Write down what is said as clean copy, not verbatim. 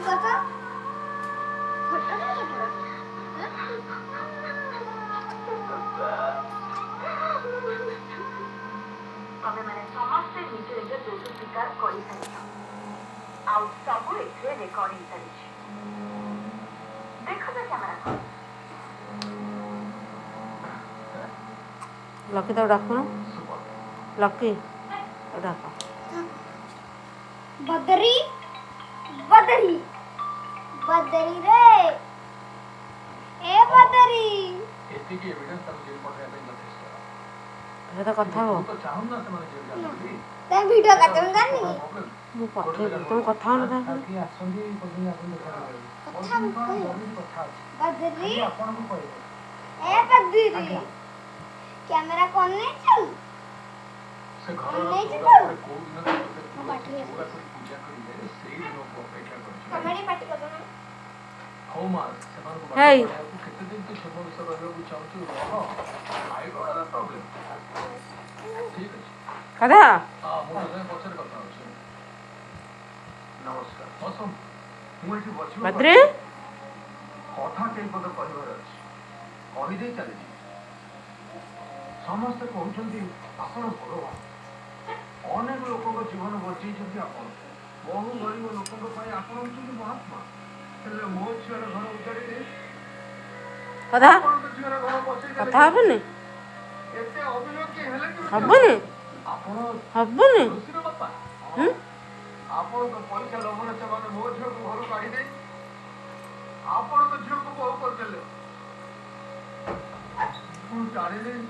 କଥା photo photo ତମେ ମାନେ ସମସ୍ତେ ନିଜ ନିଜ ଦୋଷ ସ୍ୱୀକାର କରିସାରିଛ ଆଉ ସବୁ ଏଥିରେ ରେକର୍ଡ ହେଇସାରିଛି ଦେଖ ତ କ୍ୟାମେରା ଲକି ତାକୁ ଡାକୁନ ଲକି ଡାକ ବଦରୀ ବଦରୀ ବଦରୀ ରେ ଏ ବଦରୀ ଏତିକି ଏଭିଡେନ୍ସ ତାକୁ ଜେଲ୍ ପଠାଇବା ପାଇଁ ଯଥେଷ୍ଟ। ସେ ତ କଥା ହବ ତୁ ତ ଚାହୁଁ ନା ସେମାନେ ଜେଲ୍ ଯାଆନ୍ତି। ତା ଭିଡିଓ କାଟୁନ ଜାନି ମୁଁ ପଠେଇବି ତମେ କଥା ହଉନ ତା କାଲି ଆସନ୍ତି କୋଉଦିନ ଆପଣ ଦେଖା କରିବେ। କଥା ଜରୁରୀ କଥା ଅଛି। ବଦରୀ ଖାଲି ଆପଣଙ୍କୁ କହିବେ। ଏ ବଦରୀ କ୍ୟାମେରା କଣ ନେଇଛୁ ସେ ଘରର ଅନେଇଛୁ ଚଉରା ତ? ଉପରେ କୋଉ ଦିନ ତତେ ପାଟି ତୁଳସୀ ଅଛି। ଚଉରା କରି ପୂଜା କରିବେ ସେଇ ଦିନକୁ ଅପେକ୍ଷା କରିଛି। କମେଡି ପାଟି କରୁନ ହଉ ମା ସେମାନଙ୍କୁ ବାଟ ହେଇ। ପଢ଼େଇବାକୁ କେତେ ଦିନ ତୁ ଛୋଟ ବିଷୟ ରହିବାକୁ ଚାହୁଁଛୁ ରହ। ଆଇଡୋର ପ୍ରୋବ୍ଲେମ। ଠିକ ଅଛି। କଥା ହଁ ମୁଁ ତୋ ସାଙ୍ଗେ ପଛରେ କଥା ହଉଛି। ନମସ୍କାର ବସ ମୁଁ ଏଠି ବସିବାକୁ ବଦ୍ରି ଆସିଛି। କଥା କେଇ ପଦ କହିବାର ଅଛି କହିଦେଇ ଚାଲିଛି। ସମସ୍ତେ କହୁଛନ୍ତି ଆପଣ ଭଗବାନ ଅନେକ ଲୋକଙ୍କ ଜୀବନ ବଞ୍ଚେଇଛନ୍ତି ଆପଣ ବହୁ ଗରିବ ଲୋକଙ୍କ ପାଇଁ ଆପଣ ହେଉଛନ୍ତି ମହାତ୍ମା ହେଲେ ମୋ ଝିଅର ଘର ଉଜାଡ଼ି ଦେଇ କଥା ଆପଣଙ୍କ ଝିଅର ଘର ବସେଇ ଦେଲେ କଥା ହବନି ଏତେ ଅବିବେକୀ ହେଲେ କେମିତି ହବନି ଆପଣ ହବନି ଋଷିର ବାପା ହୁଁ ଆପଣଙ୍କ ପଇସା ଲୋଭରେ ସେମାନେ ମୋ ଝିଅକୁ ଘରୁ କାଢି ଦେଇ ଆପଣଙ୍କ ଝିଅକୁ ବୋହୂ କରିଦେଲେ ମୁଁ ଜାଣିଲି